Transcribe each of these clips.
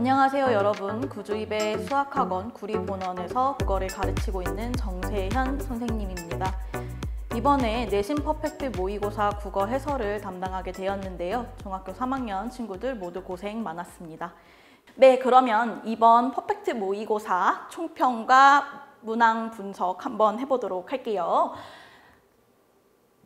안녕하세요 여러분. 구주입의 수학학원 구리본원에서 국어를 가르치고 있는 정세현 선생님입니다. 이번에 내신 퍼펙트 모의고사 국어 해설을 담당하게 되었는데요. 중학교 3학년 친구들 모두 고생 많았습니다. 네, 그러면 이번 퍼펙트 모의고사 총평과 문항 분석 한번 해보도록 할게요.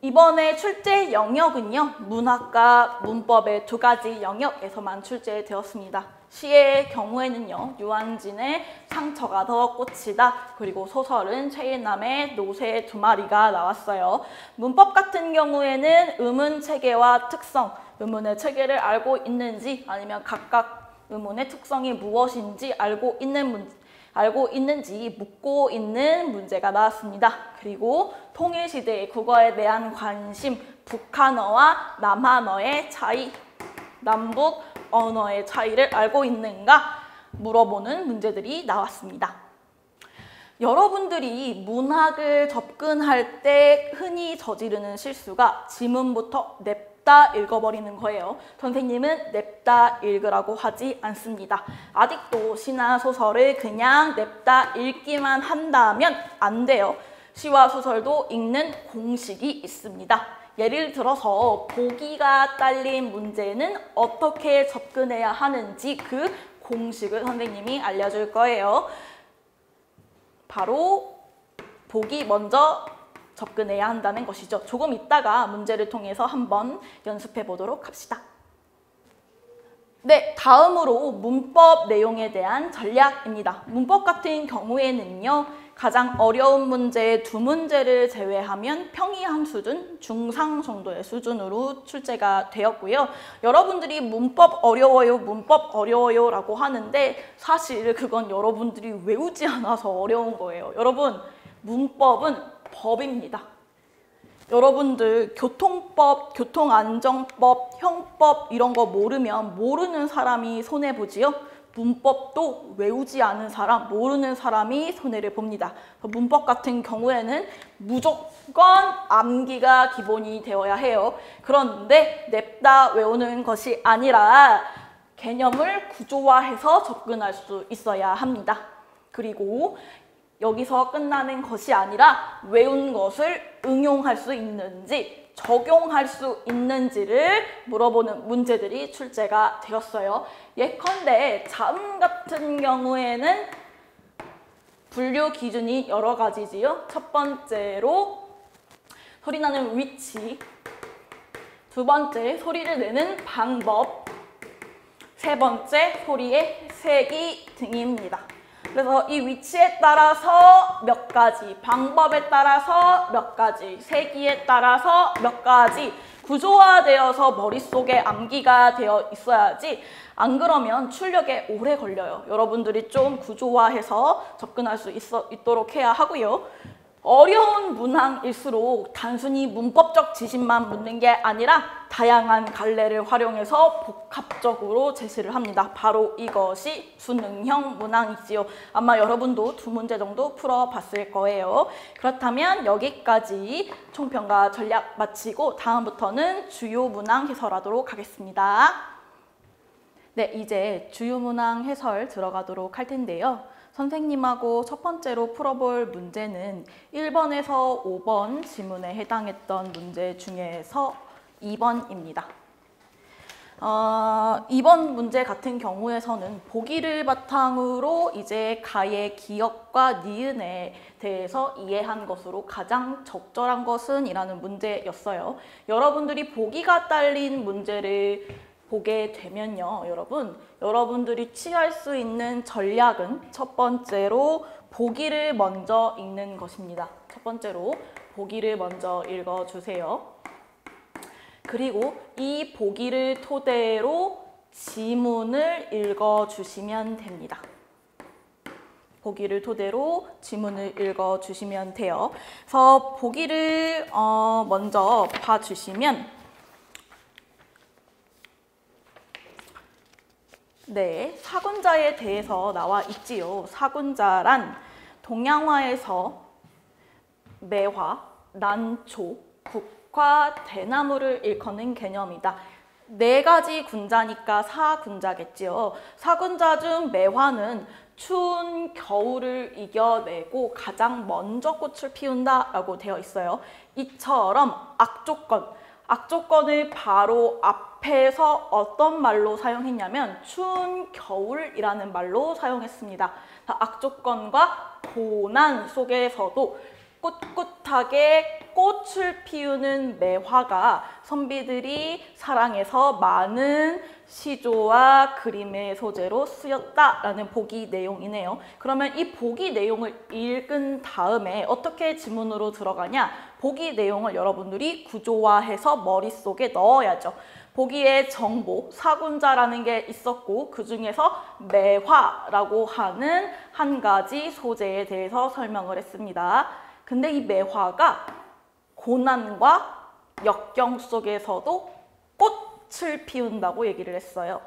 이번에 출제 영역은요, 문학과 문법의 두 가지 영역에서만 출제되었습니다. 시의 경우에는요, 유한진의 상처가 더 꽃이다, 그리고 소설은 최인남의 노새 두 마리가 나왔어요. 문법 같은 경우에는 의문 체계와 특성, 의문의 체계를 알고 있는지 아니면 각각 의문의 특성이 무엇인지 알고 있는지 묻고 있는 문제가 나왔습니다. 그리고 통일시대의 국어에 대한 관심, 북한어와 남한어의 차이, 남북 언어의 차이를 알고 있는가 물어보는 문제들이 나왔습니다. 여러분들이 문학을 접근할 때 흔히 저지르는 실수가 지문부터 냅다 읽어버리는 거예요. 선생님은 냅다 읽으라고 하지 않습니다. 아직도 시나 소설을 그냥 냅다 읽기만 한다면 안 돼요. 시와 소설도 읽는 공식이 있습니다. 예를 들어서 보기가 딸린 문제는 어떻게 접근해야 하는지 그 공식을 선생님이 알려줄 거예요. 바로 보기 먼저 접근해야 한다는 것이죠. 조금 있다가 문제를 통해서 한번 연습해 보도록 합시다. 네, 다음으로 문법 내용에 대한 전략입니다. 문법 같은 경우에는요, 가장 어려운 문제 두 문제를 제외하면 평이한 수준, 중상 정도의 수준으로 출제가 되었고요. 여러분들이 문법 어려워요 라고 하는데 사실 그건 여러분들이 외우지 않아서 어려운 거예요. 여러분, 문법은 법입니다. 여러분들 교통법, 교통안전법, 형법 이런 거 모르면 모르는 사람이 손해보지요. 문법도 외우지 않은 사람, 모르는 사람이 손해를 봅니다. 문법 같은 경우에는 무조건 암기가 기본이 되어야 해요. 그런데 냅다 외우는 것이 아니라 개념을 구조화해서 접근할 수 있어야 합니다. 그리고 여기서 끝나는 것이 아니라 외운 것을 응용할 수 있는지, 적용할 수 있는지를 물어보는 문제들이 출제가 되었어요. 예컨대 자음 같은 경우에는 분류 기준이 여러 가지지요. 첫 번째로 소리나는 위치, 두 번째 소리를 내는 방법, 세 번째 소리의 세기 등입니다. 그래서 이 위치에 따라서 몇 가지, 방법에 따라서 몇 가지, 세기에 따라서 몇 가지 구조화되어서 머릿속에 암기가 되어 있어야지, 안 그러면 출력에 오래 걸려요. 여러분들이 좀 구조화해서 접근할 수 있도록 해야 하고요. 어려운 문항일수록 단순히 문법적 지식만 묻는 게 아니라 다양한 갈래를 활용해서 복합적으로 제시를 합니다. 바로 이것이 수능형 문항이지요. 아마 여러분도 두 문제 정도 풀어봤을 거예요. 그렇다면 여기까지 총평과 전략 마치고 다음부터는 주요 문항 해설하도록 하겠습니다. 네, 이제 주요 문항 해설 들어가도록 할 텐데요. 선생님하고 첫 번째로 풀어볼 문제는 1번에서 5번 지문에 해당했던 문제 중에서 2번입니다. 2번 문제 같은 경우에서는 보기를 바탕으로 이제 가의 기역과 니은에 대해서 이해한 것으로 가장 적절한 것은 이라는 문제였어요. 여러분들이 보기가 딸린 문제를 보게 되면요, 여러분들이 취할 수 있는 전략은 첫 번째로 보기를 먼저 읽는 것입니다. 첫 번째로 보기를 먼저 읽어주세요. 그리고 이 보기를 토대로 지문을 읽어주시면 됩니다. 보기를 토대로 지문을 읽어주시면 돼요. 그래서 보기를 먼저 봐주시면, 네, 사군자에 대해서 나와 있지요. 사군자란 동양화에서 매화, 난초, 국화, 대나무를 일컫는 개념이다. 네 가지 군자니까 사군자겠지요. 사군자 중 매화는 추운 겨울을 이겨내고 가장 먼저 꽃을 피운다라고 되어 있어요. 이처럼 악조건을 바로 앞에서 어떤 말로 사용했냐면 추운 겨울이라는 말로 사용했습니다. 악조건과 고난 속에서도 꿋꿋하게 꽃을 피우는 매화가 선비들이 사랑해서 많은 시조와 그림의 소재로 쓰였다라는 보기 내용이네요. 그러면 이 보기 내용을 읽은 다음에 어떻게 지문으로 들어가냐? 보기 내용을 여러분들이 구조화해서 머릿속에 넣어야죠. 보기에 정보, 사군자라는 게 있었고 그 중에서 매화라고 하는 한 가지 소재에 대해서 설명을 했습니다. 근데 이 매화가 고난과 역경 속에서도 꽃을 피운다고 얘기를 했어요.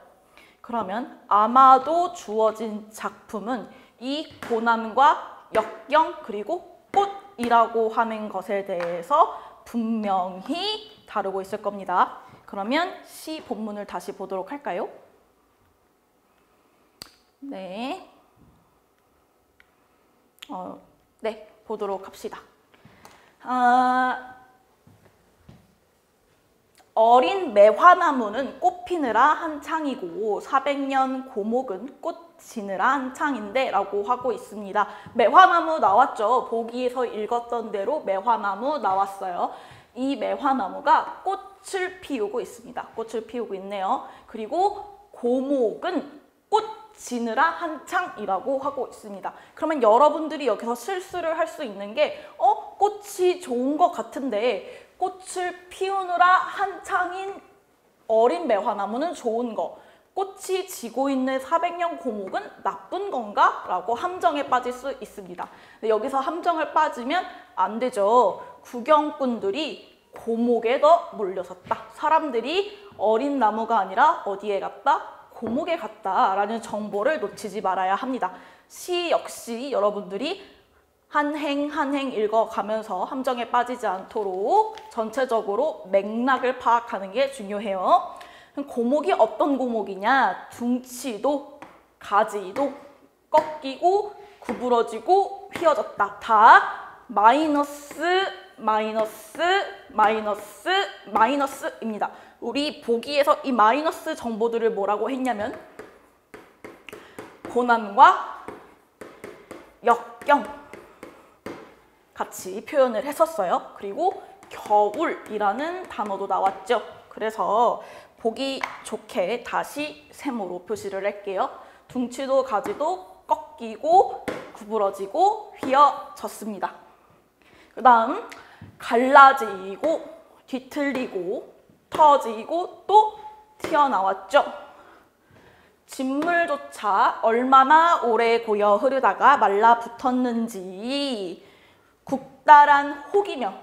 그러면 아마도 주어진 작품은 이 고난과 역경 그리고 꽃이라고 하는 것에 대해서 분명히 다루고 있을 겁니다. 그러면 시 본문을 다시 보도록 할까요? 네. 네, 보도록 합시다. 어린 매화나무는 꽃 피느라 한창이고 400년 고목은 꽃 지느라 한창인데 라고 하고 있습니다. 매화나무 나왔죠? 보기에서 읽었던 대로 매화나무 나왔어요. 이 매화나무가 꽃을 피우고 있습니다. 꽃을 피우고 있네요. 그리고 고목은 꽃 지느라 한창이라고 하고 있습니다. 그러면 여러분들이 여기서 실수를 할 수 있는 게 꽃이 좋은 것 같은데 꽃을 피우느라 한창인 어린 매화나무는 좋은 거, 꽃이 지고 있는 400년 고목은 나쁜 건가? 라고 함정에 빠질 수 있습니다. 근데 여기서 함정을 빠지면 안 되죠. 구경꾼들이 고목에 더 몰려섰다. 사람들이 어린 나무가 아니라 어디에 갔다? 고목에 갔다라는 정보를 놓치지 말아야 합니다. 시 역시 여러분들이 한 행 한 행 읽어가면서 함정에 빠지지 않도록 전체적으로 맥락을 파악하는 게 중요해요. 고목이 어떤 고목이냐? 둥치도, 가지도, 꺾이고, 구부러지고, 휘어졌다. 다 마이너스, 마이너스, 마이너스, 마이너스입니다. 우리 보기에서 이 마이너스 정보들을 뭐라고 했냐면 고난과 역경 같이 표현을 했었어요. 그리고 겨울이라는 단어도 나왔죠. 그래서 보기 좋게 다시 세모로 표시를 할게요. 둥치도 가지도 꺾이고 구부러지고 휘어졌습니다. 그 다음 갈라지고 뒤틀리고 터지고 또 튀어나왔죠. 진물조차 얼마나 오래 고여 흐르다가 말라붙었는지 국달한 혹이며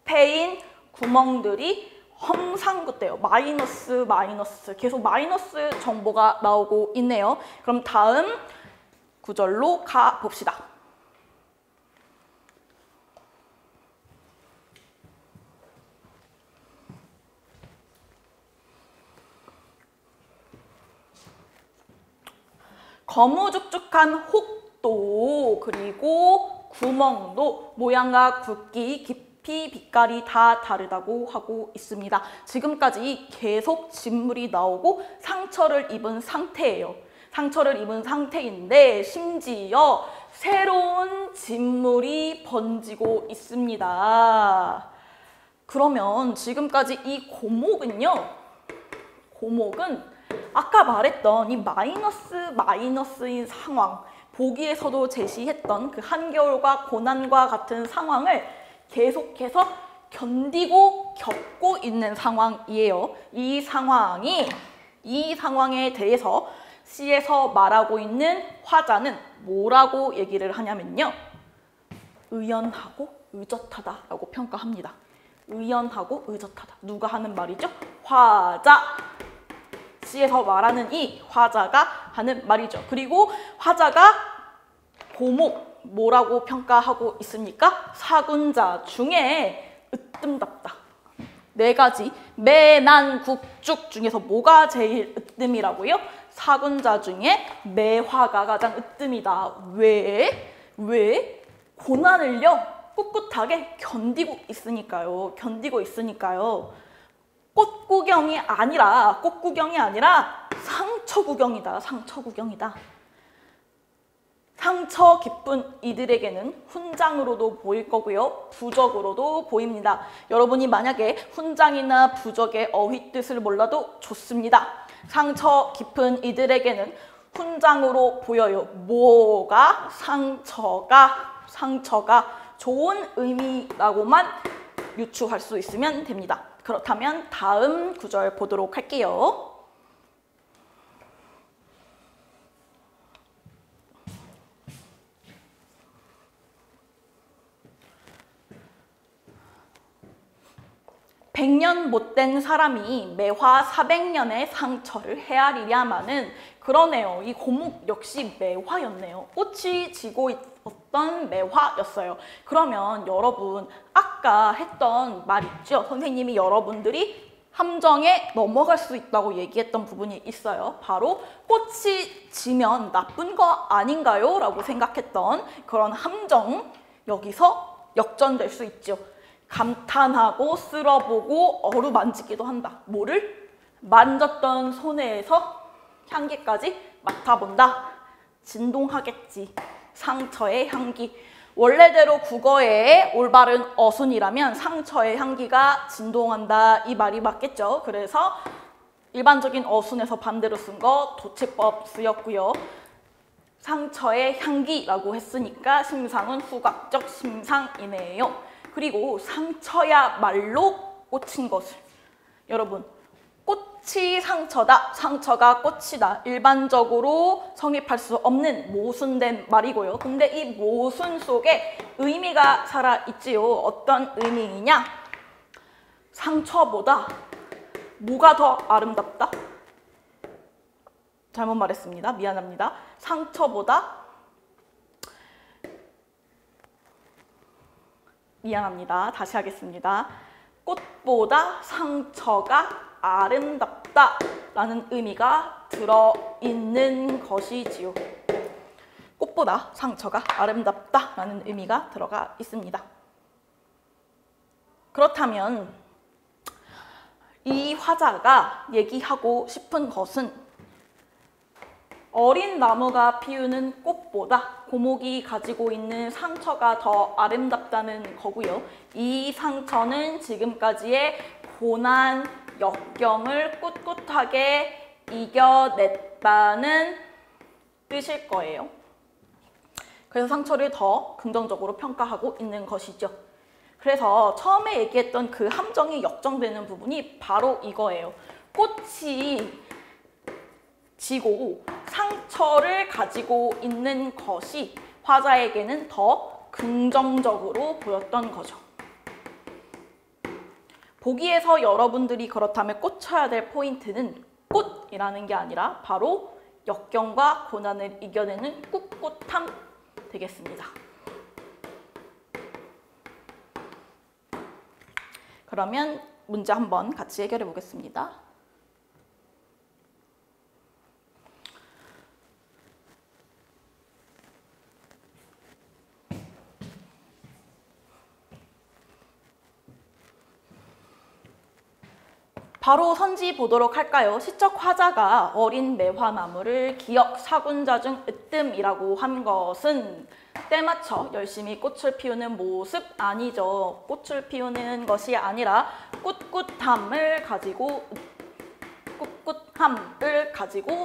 패인 구멍들이 험상궂대요. 마이너스 마이너스 계속 마이너스 정보가 나오고 있네요. 그럼 다음 구절로 가봅시다. 거무죽죽한 혹도 그리고 구멍도 모양과 굵기, 깊이, 빛깔이 다 다르다고 하고 있습니다. 지금까지 계속 진물이 나오고 상처를 입은 상태예요. 상처를 입은 상태인데 심지어 새로운 진물이 번지고 있습니다. 그러면 지금까지 이 고목은요. 고목은 아까 말했던 이 마이너스인 상황, 보기에서도 제시했던 그 한겨울과 고난과 같은 상황을 계속해서 견디고 겪고 있는 상황이에요. 이 상황에 대해서 시에서 말하고 있는 화자는 뭐라고 얘기를 하냐면요. 의연하고 의젓하다라고 평가합니다. 의연하고 의젓하다. 누가 하는 말이죠? 화자. 시에서 말하는 이 화자가 하는 말이죠. 그리고 화자가 고목 뭐라고 평가하고 있습니까? 사군자 중에 으뜸답다. 네 가지 매난 국죽 중에서 뭐가 제일 으뜸이라고요? 사군자 중에 매화가 가장 으뜸이다. 왜? 왜? 고난을요 꿋꿋하게 견디고 있으니까요. 견디고 있으니까요. 꽃 구경이 아니라 상처 구경이다. 상처 구경이다. 상처 깊은 이들에게는 훈장으로도 보일 거고요. 부적으로도 보입니다. 여러분이 만약에 훈장이나 부적의 어휘 뜻을 몰라도 좋습니다. 상처 깊은 이들에게는 훈장으로 보여요. 뭐가? 상처가 좋은 의미라고만 유추할 수 있으면 됩니다. 그렇다면 다음 구절 보도록 할게요. 백년 못된 사람이 매화 400년의 상처를 헤아리랴마는 그러네요. 이 고목 역시 매화였네요. 꽃이 지고 있었던 매화였어요. 그러면 여러분 아까 했던 말 있죠? 선생님이 여러분들이 함정에 넘어갈 수 있다고 얘기했던 부분이 있어요. 바로 꽃이 지면 나쁜 거 아닌가요? 라고 생각했던 그런 함정, 여기서 역전될 수 있죠. 감탄하고 쓸어보고 어루만지기도 한다. 뭐를? 만졌던 손에서 향기까지 맡아본다. 진동하겠지. 상처의 향기. 원래대로 국어의 올바른 어순이라면 상처의 향기가 진동한다. 이 말이 맞겠죠. 그래서 일반적인 어순에서 반대로 쓴 거 도치법 쓰였고요. 상처의 향기라고 했으니까 심상은 후각적 심상이네요. 그리고 상처야말로 꽂힌 것을. 여러분, 꽃이 상처다, 상처가 꽃이다. 일반적으로 성립할 수 없는 모순된 말이고요. 근데 이 모순 속에 의미가 살아있지요. 어떤 의미이냐? 상처보다 뭐가 더 아름답다? 잘못 말했습니다. 미안합니다. 미안합니다. 다시 하겠습니다. 꽃보다 상처가 아름답다 라는 의미가 들어있는 것이지요. 꽃보다 상처가 아름답다 라는 의미가 들어가 있습니다. 그렇다면 이 화자가 얘기하고 싶은 것은 어린 나무가 피우는 꽃보다 고목이 가지고 있는 상처가 더 아름답다는 거고요. 이 상처는 지금까지의 고난, 역경을 꿋꿋하게 이겨냈다는 뜻일 거예요. 그래서 상처를 더 긍정적으로 평가하고 있는 것이죠. 그래서 처음에 얘기했던 그 함정이 역정되는 부분이 바로 이거예요. 꽃이 지고 상처를 가지고 있는 것이 화자에게는 더 긍정적으로 보였던 거죠. 보기에서 여러분들이 그렇다면 꽂혀야 될 포인트는 꽃이라는 게 아니라 바로 역경과 고난을 이겨내는 꿋꿋함 되겠습니다. 그러면 문제 한번 같이 해결해 보겠습니다. 바로 선지 보도록 할까요? 시적 화자가 어린 매화나무를 기역 사군자 중 으뜸이라고 한 것은 때맞춰 열심히 꽃을 피우는 모습 아니죠. 꽃을 피우는 것이 아니라 꿋꿋함을 가지고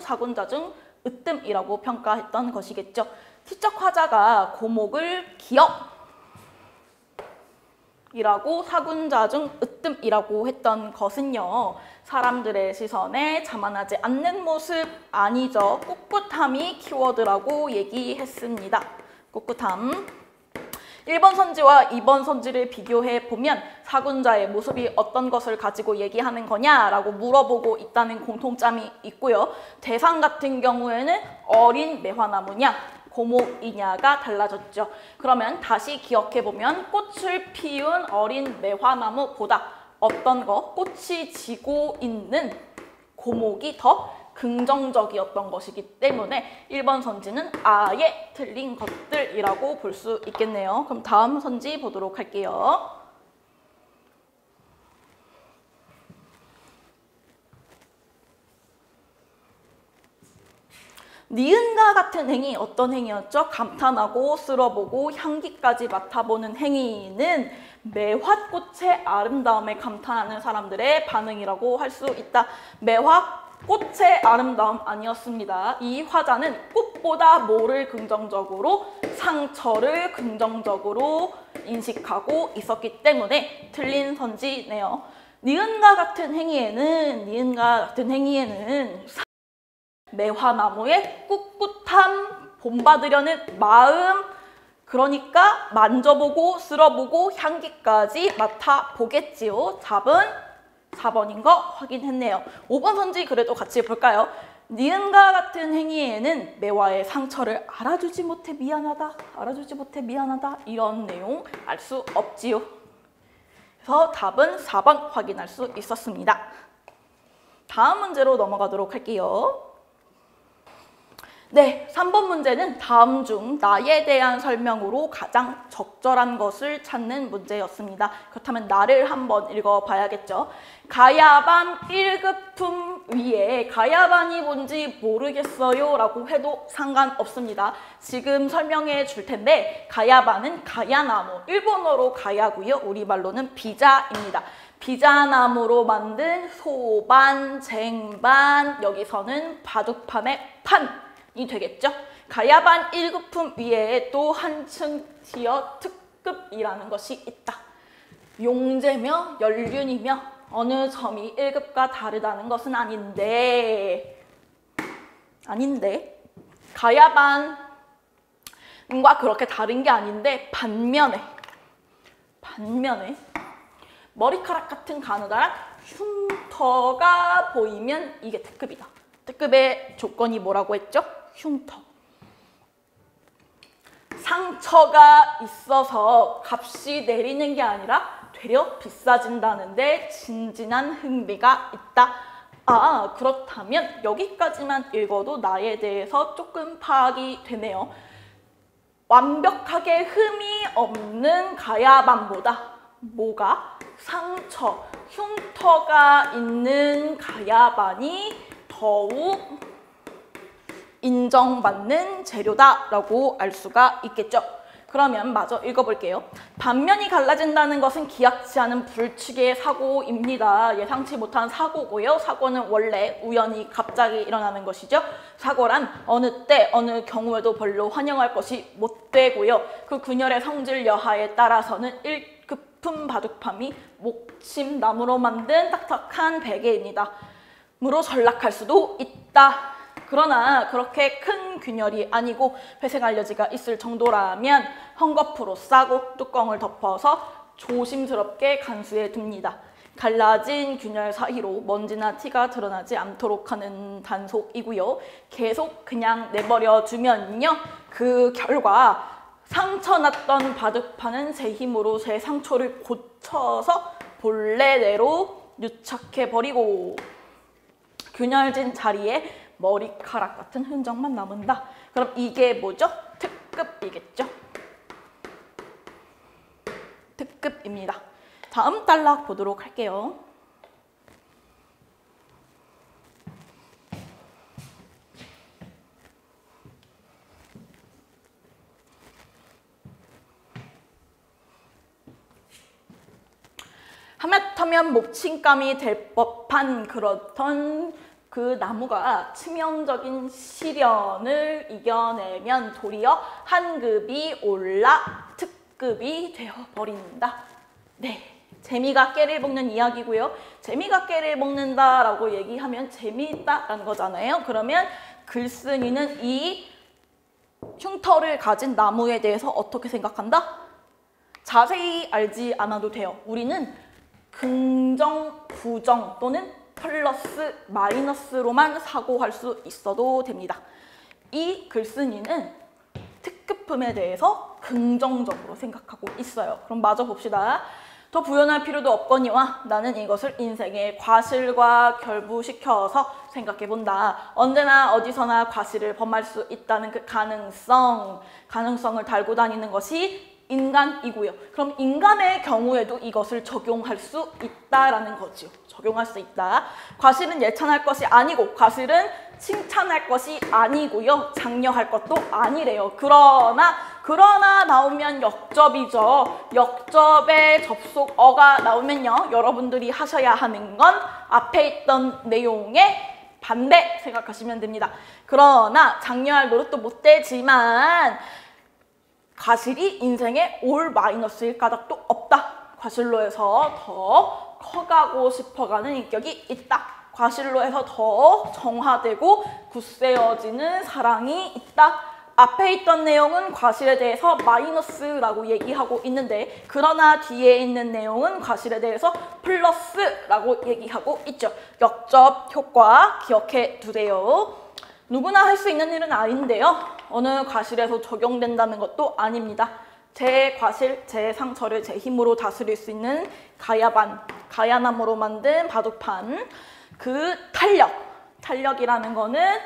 사군자 중 으뜸이라고 평가했던 것이겠죠. 시적 화자가 고목을 기역 이라고 사군자 중 으뜸이라고 했던 것은요. 사람들의 시선에 자만하지 않는 모습 아니죠. 꿋꿋함이 키워드라고 얘기했습니다. 꿋꿋함. 1번 선지와 2번 선지를 비교해 보면 사군자의 모습이 어떤 것을 가지고 얘기하는 거냐라고 물어보고 있다는 공통점이 있고요. 대상 같은 경우에는 어린 매화나무냐 고목이냐가 달라졌죠. 그러면 다시 기억해보면 꽃을 피운 어린 매화나무보다 어떤 거, 꽃이 지고 있는 고목이 더 긍정적이었던 것이기 때문에 1번 선지는 아예 틀린 것들이라고 볼 수 있겠네요. 그럼 다음 선지 보도록 할게요. 니은과 같은 행위, 어떤 행위였죠? 감탄하고 쓸어보고 향기까지 맡아보는 행위는 매화꽃의 아름다움에 감탄하는 사람들의 반응이라고 할 수 있다. 매화꽃의 아름다움 아니었습니다. 이 화자는 꽃보다 뭐를 긍정적으로, 상처를 긍정적으로 인식하고 있었기 때문에 틀린 선지네요. 니은과 같은 행위에는 매화나무의 꿋꿋함, 본받으려는 마음, 그러니까 만져보고 쓸어보고 향기까지 맡아보겠지요. 답은 4번인 거 확인했네요. 5번 선지 그래도 같이 볼까요? 니은과 같은 행위에는 매화의 상처를 알아주지 못해 미안하다, 이런 내용 알 수 없지요. 그래서 답은 4번 확인할 수 있었습니다. 다음 문제로 넘어가도록 할게요. 네, 3번 문제는 다음 중 나에 대한 설명으로 가장 적절한 것을 찾는 문제였습니다. 그렇다면 나를 한번 읽어봐야겠죠. 가야반 1급품 위에 가야반이 뭔지 모르겠어요 라고 해도 상관없습니다. 지금 설명해 줄 텐데 가야반은 가야나무, 일본어로 가야고요. 우리말로는 비자입니다. 비자나무로 만든 소반, 쟁반, 여기서는 바둑판의 판이 되겠죠. 가야반 1급품 위에 또 한층 티어 특급이라는 것이 있다. 용제며 연륜이며 어느 점이 1급과 다르다는 것은 아닌데 가야반과 그렇게 다른 게 아닌데 반면에 머리카락 같은 가느다란 흉터가 보이면 이게 특급이다. 특급의 조건이 뭐라고 했죠? 흉터. 상처가 있어서 값이 내리는 게 아니라 되려 비싸진다는데 진진한 흥미가 있다. 아, 그렇다면 여기까지만 읽어도 나에 대해서 조금 파악이 되네요. 완벽하게 흠이 없는 가야반보다 뭐가? 상처, 흉터가 있는 가야반이 더욱 인정받는 재료다라고 알 수가 있겠죠. 그러면 마저 읽어볼게요. 반면이 갈라진다는 것은 기약치 않은 불측의 사고입니다. 예상치 못한 사고고요. 사고는 원래 우연히 갑자기 일어나는 것이죠. 사고란 어느 때, 어느 경우에도 별로 환영할 것이 못 되고요. 그 그녀의 성질 여하에 따라서는 1급품 바둑판이 목침나무로 만든 딱딱한 베개입니다. 무로 전락할 수도 있다. 그러나 그렇게 큰 균열이 아니고 회색 알러지가 있을 정도라면 헝겊으로 싸고 뚜껑을 덮어서 조심스럽게 간수해 둡니다. 갈라진 균열 사이로 먼지나 티가 드러나지 않도록 하는 단속이고요. 계속 그냥 내버려 두면요. 그 결과 상처 났던 바둑판은 제 힘으로 제 상처를 고쳐서 본래대로 유착해버리고 균열진 자리에 머리카락 같은 흔적만 남는다. 그럼 이게 뭐죠? 특급이겠죠? 특급입니다. 다음 단락 보도록 할게요. 하마터면 목침감이 될 법한 그렇던 그 나무가 치명적인 시련을 이겨내면 도리어 한 급이 올라 특급이 되어버린다. 네, 재미가 깨를 먹는 이야기고요. 재미가 깨를 먹는다라고 얘기하면 재미있다라는 거잖아요. 그러면 글쓴이는 이 흉터를 가진 나무에 대해서 어떻게 생각한다? 자세히 알지 않아도 돼요. 우리는 긍정, 부정 또는 플러스, 마이너스로만 사고할 수 있어도 됩니다. 이 글쓴이는 특급품에 대해서 긍정적으로 생각하고 있어요. 그럼 마저 봅시다. 더 부연할 필요도 없거니와 나는 이것을 인생의 과실과 결부시켜서 생각해본다. 언제나 어디서나 과실을 범할 수 있다는 그 가능성을 달고 다니는 것이 인간이고요. 그럼 인간의 경우에도 이것을 적용할 수 있다라는 거죠. 적용할 수 있다. 과실은 예찬할 것이 아니고 과실은 칭찬할 것이 아니고요. 장려할 것도 아니래요. 그러나 나오면 역접이죠. 역접에 접속어가 나오면요. 여러분들이 하셔야 하는 건 앞에 있던 내용의 반대 생각하시면 됩니다. 그러나 장려할 노릇도 못 되지만 과실이 인생에 올 마이너스일 까닭도 없다. 과실로 해서 더 커가고 싶어가는 인격이 있다. 과실로 해서 더 정화되고 굳세어지는 사랑이 있다. 앞에 있던 내용은 과실에 대해서 마이너스라고 얘기하고 있는데 그러나 뒤에 있는 내용은 과실에 대해서 플러스라고 얘기하고 있죠. 역접 효과 기억해 두세요. 누구나 할 수 있는 일은 아닌데요. 어느 과실에서 적용된다는 것도 아닙니다. 제 과실, 제 상처를 제 힘으로 다스릴 수 있는 가야나무로 만든 바둑판. 그 탄력이라는 거는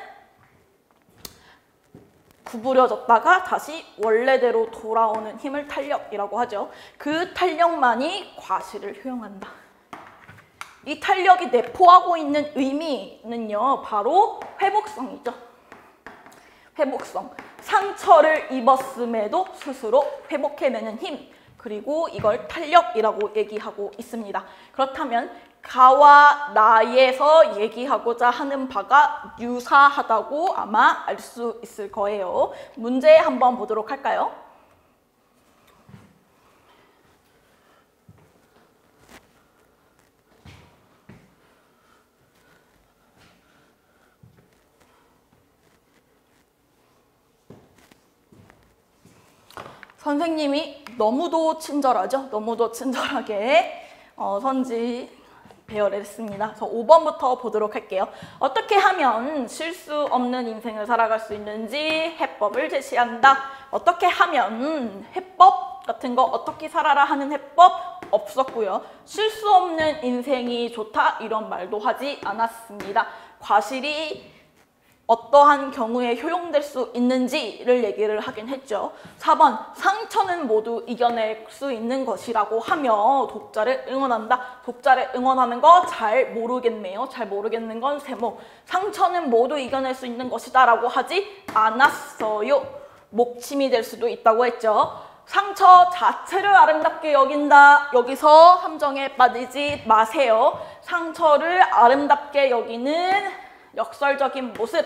구부려졌다가 다시 원래대로 돌아오는 힘을 탄력이라고 하죠. 그 탄력만이 과실을 효용한다. 이 탄력이 내포하고 있는 의미는요, 바로 회복성이죠. 회복성. 상처를 입었음에도 스스로 회복해내는 힘. 그리고 이걸 탄력이라고 얘기하고 있습니다. 그렇다면 가와 나에서 얘기하고자 하는 바가 유사하다고 아마 알 수 있을 거예요. 문제 한번 보도록 할까요? 선생님이 너무도 친절하죠? 너무도 친절하게 선지 배열을 했습니다. 그래서 5번부터 보도록 할게요. 어떻게 하면 실수 없는 인생을 살아갈 수 있는지 해법을 제시한다. 어떻게 하면 해법 같은 거 어떻게 살아라 하는 해법 없었고요. 실수 없는 인생이 좋다 이런 말도 하지 않았습니다. 과실이 어떠한 경우에 효용될 수 있는지를 얘기를 하긴 했죠. 4번, 상처는 모두 이겨낼 수 있는 것이라고 하며 독자를 응원한다. 독자를 응원하는 거 잘 모르겠네요. 잘 모르겠는 건 세모. 상처는 모두 이겨낼 수 있는 것이다 라고 하지 않았어요. 목침이 될 수도 있다고 했죠. 상처 자체를 아름답게 여긴다. 여기서 함정에 빠지지 마세요. 상처를 아름답게 여기는 역설적인 모습.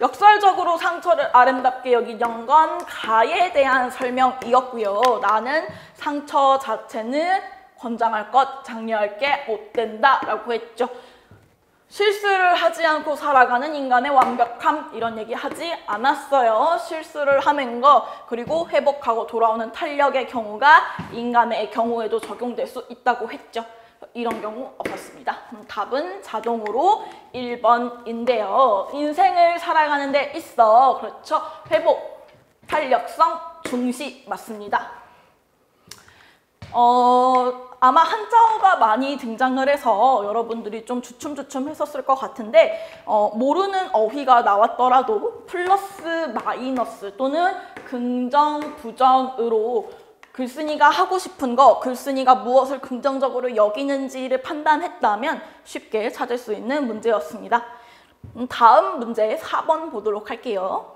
역설적으로 상처를 아름답게 여기는 건 가에 대한 설명이었고요. 나는 상처 자체는 권장할 것, 장려할 게 못 된다 라고 했죠. 실수를 하지 않고 살아가는 인간의 완벽함 이런 얘기 하지 않았어요. 실수를 하는 거 그리고 회복하고 돌아오는 탄력의 경우가 인간의 경우에도 적용될 수 있다고 했죠. 이런 경우 없었습니다. 답은 자동으로 1번인데요. 인생을 살아가는 데 있어. 그렇죠. 회복, 탄력성, 중시 맞습니다. 아마 한자어가 많이 등장을 해서 여러분들이 좀 주춤주춤 했었을 것 같은데 모르는 어휘가 나왔더라도 플러스, 마이너스 또는 긍정, 부정으로 글쓴이가 하고 싶은 거, 글쓴이가 무엇을 긍정적으로 여기는지를 판단했다면 쉽게 찾을 수 있는 문제였습니다. 다음 문제 4번 보도록 할게요.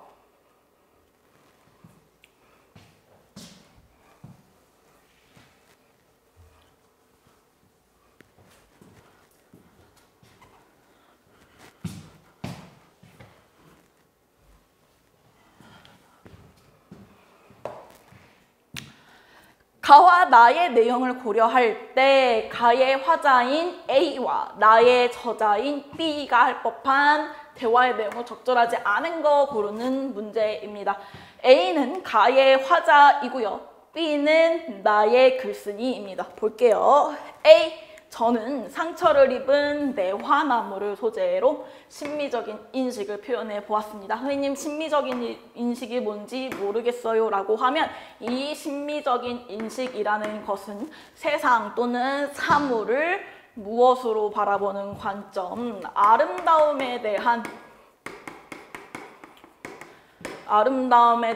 가와 나의 내용을 고려할 때 가의 화자인 A와 나의 저자인 B가 할 법한 대화의 내용을 적절하지 않은 거 고르는 문제입니다. A는 가의 화자이고요. B는 나의 글쓴이입니다. 볼게요. A, 저는 상처를 입은 내화나무를 소재로 심미적인 인식을 표현해 보았습니다. 선생님, 심미적인 인식이 뭔지 모르겠어요 라고 하면 이 심미적인 인식이라는 것은 세상 또는 사물을 무엇으로 바라보는 관점, 아름다움에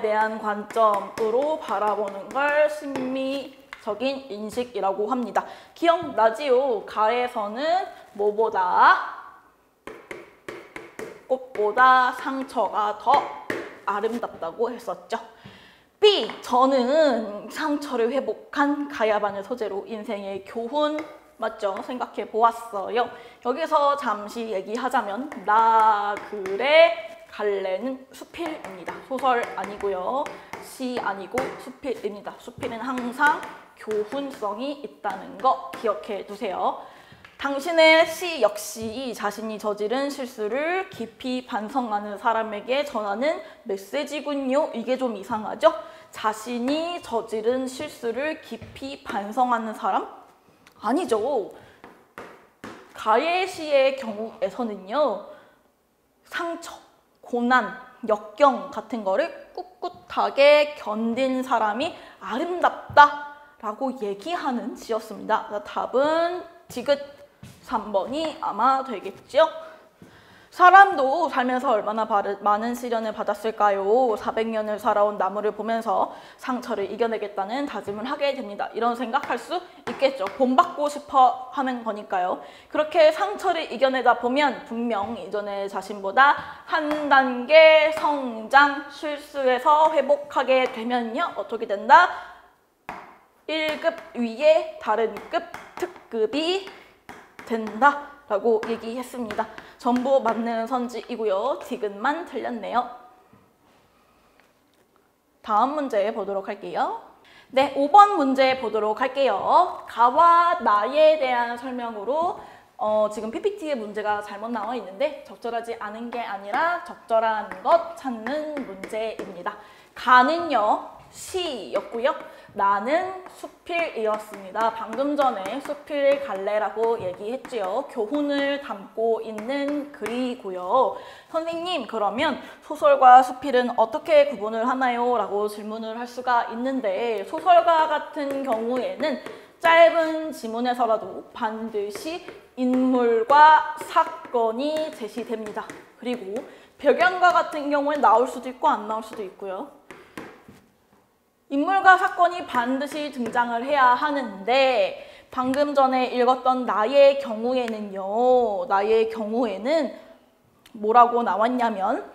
대한 관점으로 바라보는 걸 심미적인 인식이라고 합니다. 기억나지요? 가에서는 뭐보다? 꽃보다 상처가 더 아름답다고 했었죠. B. 저는 상처를 회복한 가야반을 소재로 인생의 교훈 맞죠? 생각해 보았어요. 여기서 잠시 얘기하자면 나 그래 갈래는 수필입니다. 소설 아니고요. 시 아니고 수필입니다. 수필은 항상 교훈성이 있다는 거 기억해 두세요. 당신의 시 역시 자신이 저지른 실수를 깊이 반성하는 사람에게 전하는 메시지군요. 이게 좀 이상하죠? 자신이 저지른 실수를 깊이 반성하는 사람? 아니죠. 가예 시의 경우에서는요. 상처, 고난, 역경 같은 거를 꿋꿋하게 견딘 사람이 아름답다라고 얘기하는 시였습니다. 답은 디귿 3번이 아마 되겠죠. 사람도 살면서 얼마나 많은 시련을 받았을까요? 400년을 살아온 나무를 보면서 상처를 이겨내겠다는 다짐을 하게 됩니다. 이런 생각할 수 있겠죠. 본받고 싶어 하는 거니까요. 그렇게 상처를 이겨내다 보면 분명 이전의 자신보다 한 단계 성장, 실수에서 회복하게 되면요. 어떻게 된다? 1급 위에 다른 급, 특급이 된다 라고 얘기했습니다. 전부 맞는 선지이고요. 디귿만 틀렸네요. 다음 문제 보도록 할게요. 네, 5번 문제 보도록 할게요. 가와 나에 대한 설명으로 지금 PPT에 문제가 잘못 나와 있는데 적절하지 않은 게 아니라 적절한 것 찾는 문제입니다. 가는요, 시였고요. 나는 수필이었습니다. 방금 전에 수필 갈래라고 얘기했지요. 교훈을 담고 있는 글이고요. 선생님, 그러면 소설과 수필은 어떻게 구분을 하나요? 라고 질문을 할 수가 있는데 소설가 같은 경우에는 짧은 지문에서라도 반드시 인물과 사건이 제시됩니다. 그리고 벽연과 같은 경우엔 나올 수도 있고 안 나올 수도 있고요. 인물과 사건이 반드시 등장을 해야 하는데 방금 전에 읽었던 나의 경우에는 뭐라고 나왔냐면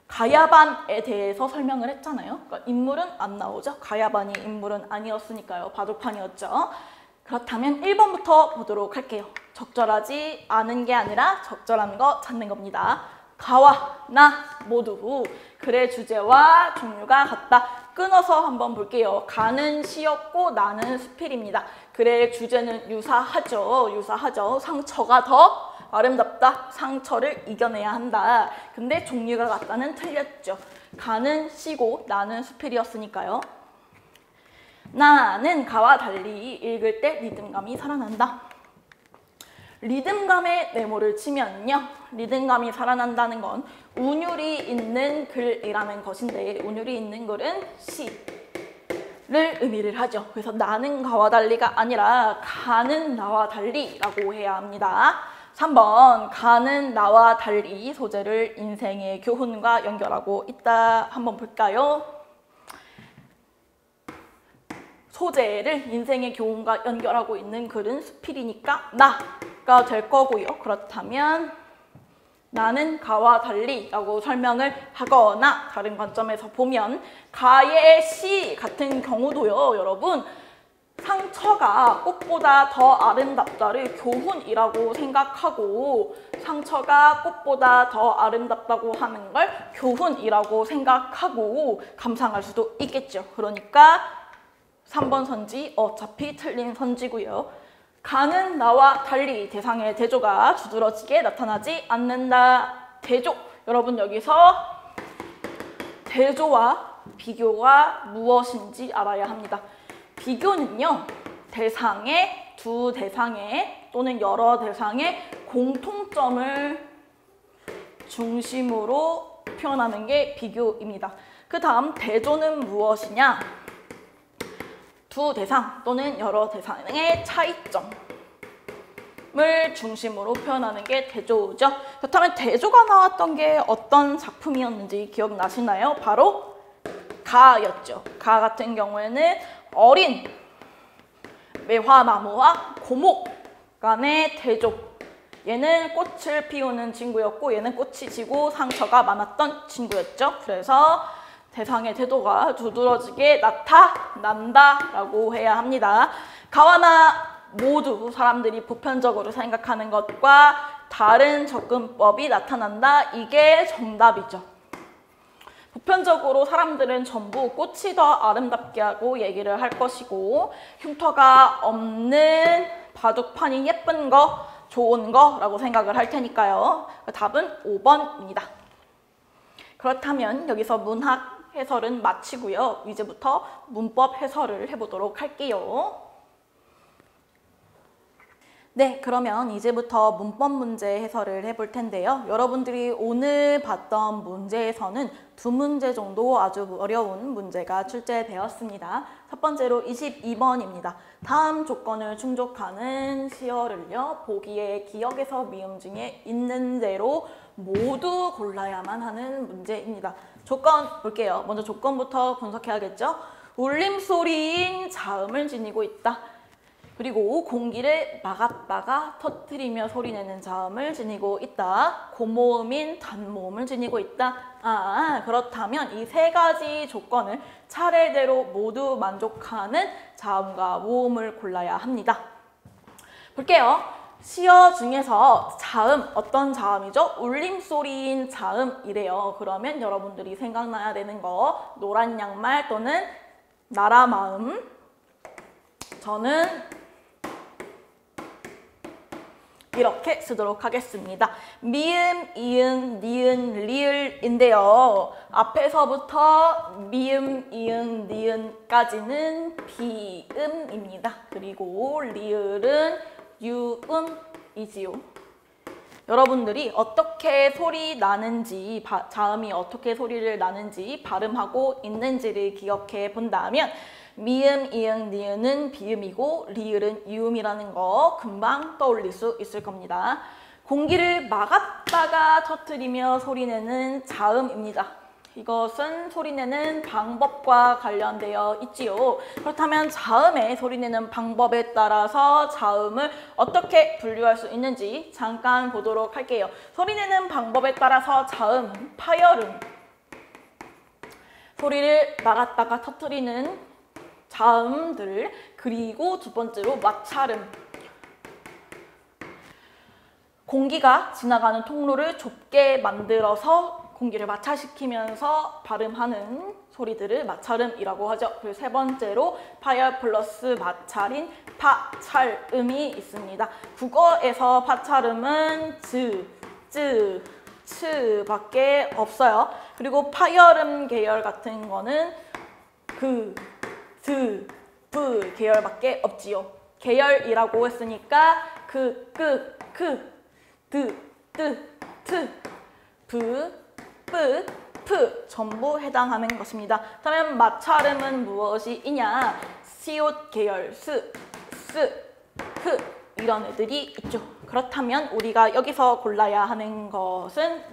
가야반에 대해서 설명을 했잖아요. 그러니까 인물은 안 나오죠. 가야반이 인물은 아니었으니까요. 바둑판이었죠. 그렇다면 1번부터 보도록 할게요. 적절하지 않은 게 아니라 적절한 거 찾는 겁니다. 가와 나 모두 글의 주제와 종류가 같다. 끊어서 한번 볼게요. 가는 시였고 나는 수필입니다. 글의 주제는 유사하죠. 상처가 더 아름답다. 상처를 이겨내야 한다. 근데 종류가 같다는 틀렸죠. 가는 시고 나는 수필이었으니까요. 나는 가와 달리 읽을 때 리듬감이 살아난다. 리듬감의 네모를 치면요. 리듬감이 살아난다는 건 운율이 있는 글이라는 것인데 운율이 있는 글은 시를 의미를 하죠. 그래서 나는 가와 달리가 아니라 가는 나와 달리라고 해야 합니다. 3번 가는 나와 달리 소재를 인생의 교훈과 연결하고 있다. 한번 볼까요? 소재를 인생의 교훈과 연결하고 있는 글은 수필이니까 나가 될 거고요. 그렇다면 나는 가와 달리라고 설명을 하거나 다른 관점에서 보면 가의 시 같은 경우도요. 여러분 상처가 꽃보다 더 아름답다를 교훈이라고 생각하고 상처가 꽃보다 더 아름답다고 하는 걸 교훈이라고 생각하고 감상할 수도 있겠죠. 그러니까 3번 선지 어차피 틀린 선지고요. 가는 나와 달리 대상의 대조가 두드러지게 나타나지 않는다. 대조. 여러분 여기서 대조와 비교가 무엇인지 알아야 합니다. 비교는요. 대상의 두 대상의 또는 여러 대상의 공통점을 중심으로 표현하는 게 비교입니다. 그 다음 대조는 무엇이냐? 두 대상 또는 여러 대상의 차이점을 중심으로 표현하는 게 대조죠. 그렇다면 대조가 나왔던 게 어떤 작품이었는지 기억나시나요? 바로 가였죠. 가 같은 경우에는 어린 매화나무와 고목 간의 대조. 얘는 꽃을 피우는 친구였고 얘는 꽃이 지고 상처가 많았던 친구였죠. 그래서 대상의 태도가 두드러지게 나타난다라고 해야 합니다. 가와 나 모두 사람들이 보편적으로 생각하는 것과 다른 접근법이 나타난다. 이게 정답이죠. 보편적으로 사람들은 전부 꽃이 더 아름답게 하고 얘기를 할 것이고 흉터가 없는 바둑판이 예쁜 거, 좋은 거라고 생각을 할 테니까요. 답은 5번입니다. 그렇다면 여기서 문학 해설은 마치고요. 이제부터 문법 해설을 해보도록 할게요. 네, 그러면 이제부터 문법 문제 해설을 해볼 텐데요. 여러분들이 오늘 봤던 문제에서는 두 문제 정도 아주 어려운 문제가 출제되었습니다. 첫 번째로 22번입니다. 다음 조건을 충족하는 시어를요. 보기에 기억에서 미음 중에 있는 대로 모두 골라야만 하는 문제입니다. 조건 볼게요. 먼저 조건부터 분석해야겠죠. 울림소리인 자음을 지니고 있다. 그리고 공기를 막았다가 터뜨리며 소리내는 자음을 지니고 있다. 고모음인 단모음을 지니고 있다. 그렇다면 이 세 가지 조건을 차례대로 모두 만족하는 자음과 모음을 골라야 합니다. 볼게요. 시어 중에서 자음, 어떤 자음이죠? 울림소리인 자음이래요. 그러면 여러분들이 생각나야 되는 거 노란 양말 또는 나라마음. 저는 이렇게 쓰도록 하겠습니다. 미음, 이응, 니은, 리을인데요. 앞에서부터 미음, 이응, 니은까지는 비음입니다. 그리고 리을은 유음이지요. 여러분들이 어떻게 소리 나는지, 자음이 어떻게 소리를 나는지 발음하고 있는지를 기억해 본다면 미음, 이응, 니은은 비음이고 리을은 유음이라는 거 금방 떠올릴 수 있을 겁니다. 공기를 막았다가 터뜨리며 소리내는 자음입니다. 이것은 소리내는 방법과 관련되어 있지요. 그렇다면 자음의 소리내는 방법에 따라서 자음을 어떻게 분류할 수 있는지 잠깐 보도록 할게요. 소리내는 방법에 따라서 자음, 파열음, 소리를 막았다가 터뜨리는 자음들, 그리고 두 번째로 마찰음. 공기가 지나가는 통로를 좁게 만들어서 공기를 마찰시키면서 발음하는 소리들을 마찰음이라고 하죠. 그리고 세 번째로 파열 플러스 마찰인 파찰음이 있습니다. 국어에서 파찰음은 즈, 쯔, 츠 밖에 없어요. 그리고 파열음 계열 같은 거는 그, 드, 브 계열밖에 없지요. 계열이라고 했으니까 그, 드, 뜨, 트, 브, 뿌, 프 전부 해당하는 것입니다. 그러면 마찰음은 무엇이냐? 시옷 계열 스, 흐 이런 애들이 있죠. 그렇다면 우리가 여기서 골라야 하는 것은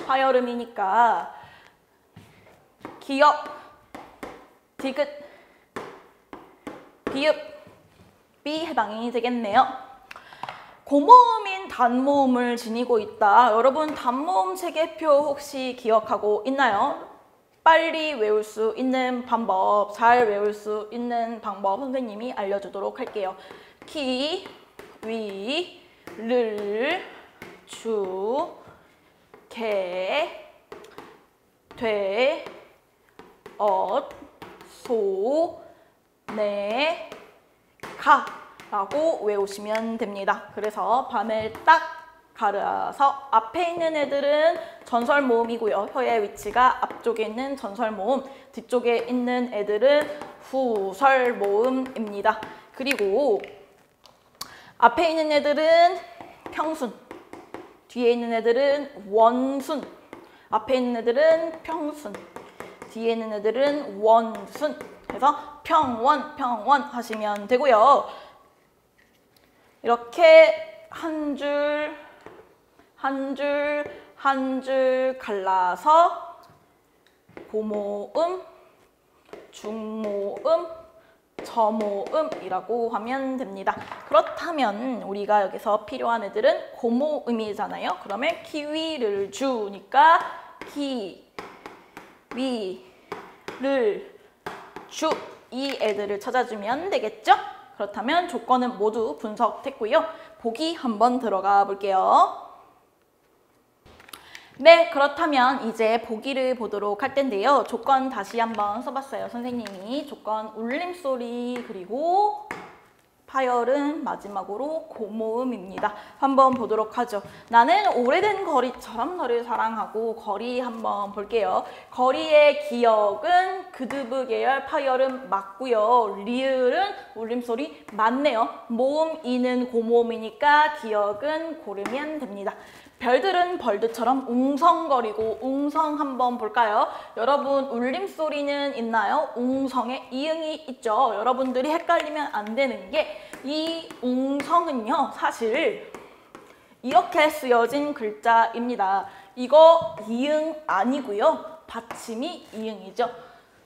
파열음이니까 기역, 디귿, 비읍이 해당이 되겠네요. 고모음인 단모음을 지니고 있다. 여러분 단모음 체계표 혹시 기억하고 있나요? 빨리 외울 수 있는 방법, 잘 외울 수 있는 방법 선생님이 알려주도록 할게요. 키, 위, 를, 주, 개, 돼, 엇, 소, 네, 가 라고 외우시면 됩니다. 그래서 반을 딱 가르어서 앞에 있는 애들은 전설 모음이고요. 혀의 위치가 앞쪽에 있는 전설 모음, 뒤쪽에 있는 애들은 후설 모음입니다. 그리고 앞에 있는 애들은 평순, 뒤에 있는 애들은 원순. 앞에 있는 애들은 평순, 뒤에 있는 애들은 원순. 그래서 평원, 평원 하시면 되고요. 이렇게 한 줄, 한 줄, 한 줄 갈라서 고모음, 중모음, 저모음이라고 하면 됩니다. 그렇다면 우리가 여기서 필요한 애들은 고모음이잖아요. 그러면 키위를 주니까 키, 위, 를, 주 이 애들을 찾아주면 되겠죠? 그렇다면 조건은 모두 분석됐고요. 보기 한번 들어가 볼게요. 네, 그렇다면 이제 보기를 보도록 할 텐데요. 조건 다시 한번 써봤어요. 선생님이 조건 울림소리 그리고 파열음 마지막으로 고모음입니다. 한번 보도록 하죠. 나는 오래된 거리처럼 너를 사랑하고 거리 한번 볼게요. 거리의 기억은 그드브 계열 파열음 맞고요. 리을은 울림소리 맞네요. 모음 이는 고모음이니까 기억은 고르면 됩니다. 별들은 벌드처럼 웅성거리고 웅성 한번 볼까요? 여러분 울림소리는 있나요? 웅성에 이응이 있죠. 여러분들이 헷갈리면 안 되는 게 이 웅성은요 사실 이렇게 쓰여진 글자입니다. 이거 이응 아니고요. 받침이 이응이죠.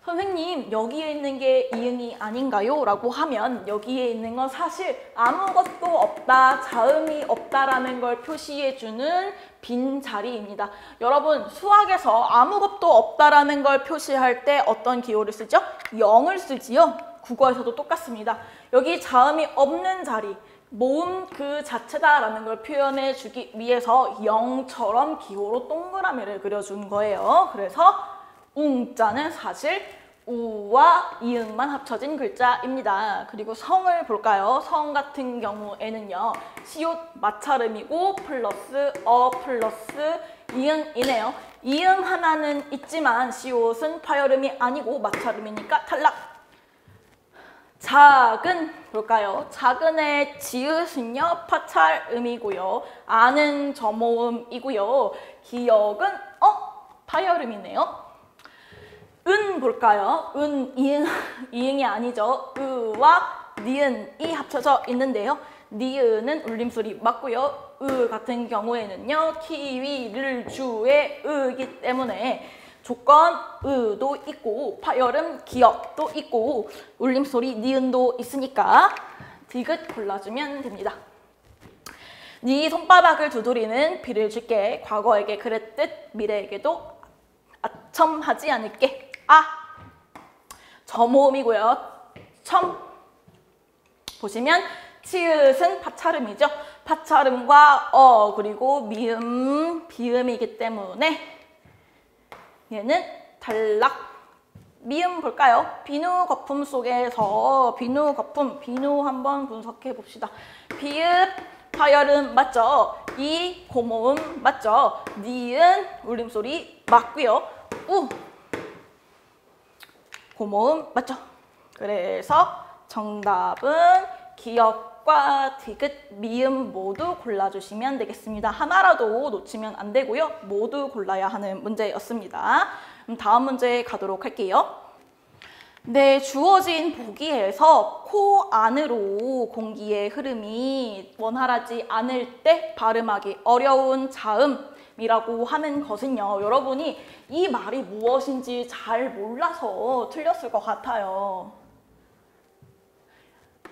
선생님 여기에 있는 게 이응이 아닌가요? 라고 하면 여기에 있는 건 사실 아무것도 없다, 자음이 없다라는 걸 표시해주는 빈 자리입니다. 여러분 수학에서 아무것도 없다라는 걸 표시할 때 어떤 기호를 쓰죠? 0을 쓰지요. 국어에서도 똑같습니다. 여기 자음이 없는 자리, 모음 그 자체다라는 걸 표현해 주기 위해서 0처럼 기호로 동그라미를 그려준 거예요. 그래서 웅자는 사실 우와 이응만 합쳐진 글자입니다. 그리고 성을 볼까요? 성 같은 경우에는요. 시옷 마찰음이고 플러스 어 플러스 이응이네요. 이응 하나는 있지만 시옷은 파열음이 아니고 마찰음이니까 탈락. 작은 볼까요? 작은의 지읒은요 파찰음이고요. 아는 저모음이고요. 기억은 파열음이네요. 은 볼까요? 은 이응이 아니죠. 으와 니은이 합쳐져 있는데요. 니은은 울림소리 맞고요. 으 같은 경우에는요. 키위를 주의 으이기 때문에 조건 으도 있고 파열음 기억도 있고 울림소리 니은도 있으니까 디귿 골라주면 됩니다. 네 손바닥을 두드리는 비를 줄게. 과거에게 그랬듯 미래에게도 아첨하지 않을게. 저모음이고요. 첨 보시면 치읓은 파찰음이죠. 파찰음과 그리고 미음, 비음이기 때문에 얘는 탈락. 미음 볼까요? 비누 거품 속에서 비누 거품, 비누 한번 분석해 봅시다. 비읍, 파열음 맞죠? 이 고모음 맞죠? 니은 울림소리 맞고요. 우 고모음 맞죠? 그래서 정답은 기억과 디귿, 미음 모두 골라주시면 되겠습니다. 하나라도 놓치면 안 되고요. 모두 골라야 하는 문제였습니다. 그럼 다음 문제 가도록 할게요. 네, 주어진 보기에서 코 안으로 공기의 흐름이 원활하지 않을 때 발음하기 어려운 자음이라고 하는 것은요. 여러분이 이 말이 무엇인지 잘 몰라서 틀렸을 것 같아요.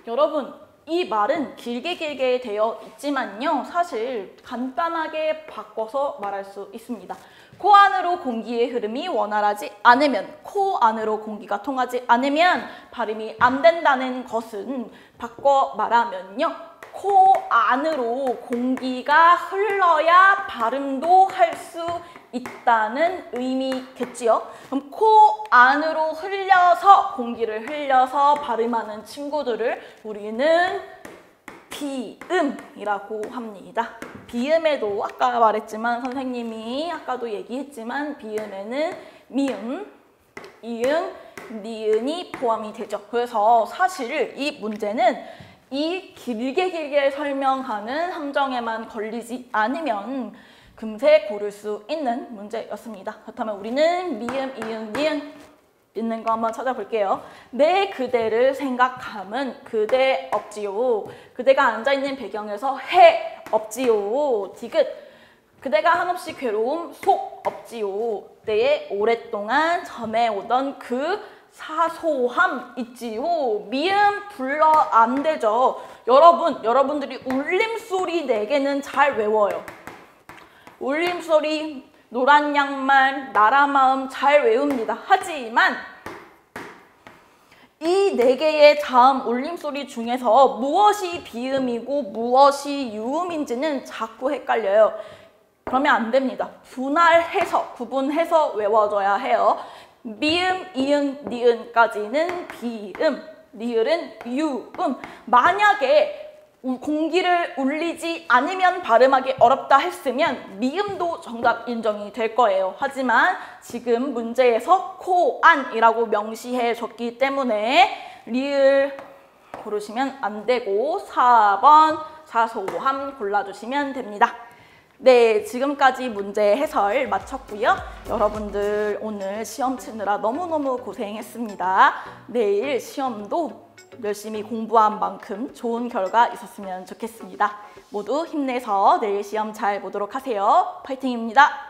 여러분, 이 말은 길게 되어 있지만요. 사실 간단하게 바꿔서 말할 수 있습니다. 코 안으로 공기의 흐름이 원활하지 않으면, 코 안으로 공기가 통하지 않으면 발음이 안 된다는 것은 바꿔 말하면요. 코 안으로 공기가 흘러야 발음도 할 수 있다는 의미겠지요. 그럼 코 안으로 공기를 흘려서 발음하는 친구들을 우리는 비음이라고 합니다. 비음에도 아까 말했지만 선생님이 아까도 얘기했지만 비음에는 미음, 이응, 니은이 포함이 되죠. 그래서 사실 이 문제는 이 길게 설명하는 함정에만 걸리지 않으면 금세 고를 수 있는 문제였습니다. 그렇다면 우리는 미음, 이응, 니은 있는 거 한번 찾아볼게요. 내 그대를 생각함은 그대 없지요. 그대가 앉아있는 배경에서 해 없지요. 디귿. 그대가 한없이 괴로움 속 없지요. 때에 오랫동안 전해오던 그 사소함 있지요. 미음 불러 안 되죠. 여러분들이 울림소리 4개는 잘 외워요. 울림소리, 노란 양말, 나라 마음 잘 외웁니다. 하지만 이 4개의 자음 울림소리 중에서 무엇이 비음이고 무엇이 유음인지는 자꾸 헷갈려요. 그러면 안 됩니다. 분할해서, 구분해서 외워줘야 해요. 미음, 이응, 니은까지는 비음, 리을은 유음. 만약에 공기를 울리지 않으면 발음하기 어렵다 했으면 미음도 정답 인정이 될 거예요. 하지만 지금 문제에서 코, 안이라고 명시해 줬기 때문에 리을 고르시면 안 되고 4번 사소함 골라주시면 됩니다. 네, 지금까지 문제 해설 마쳤고요. 여러분들 오늘 시험 치느라 너무너무 고생했습니다. 내일 시험도 열심히 공부한 만큼 좋은 결과 있었으면 좋겠습니다. 모두 힘내서 내일 시험 잘 보도록 하세요. 파이팅입니다.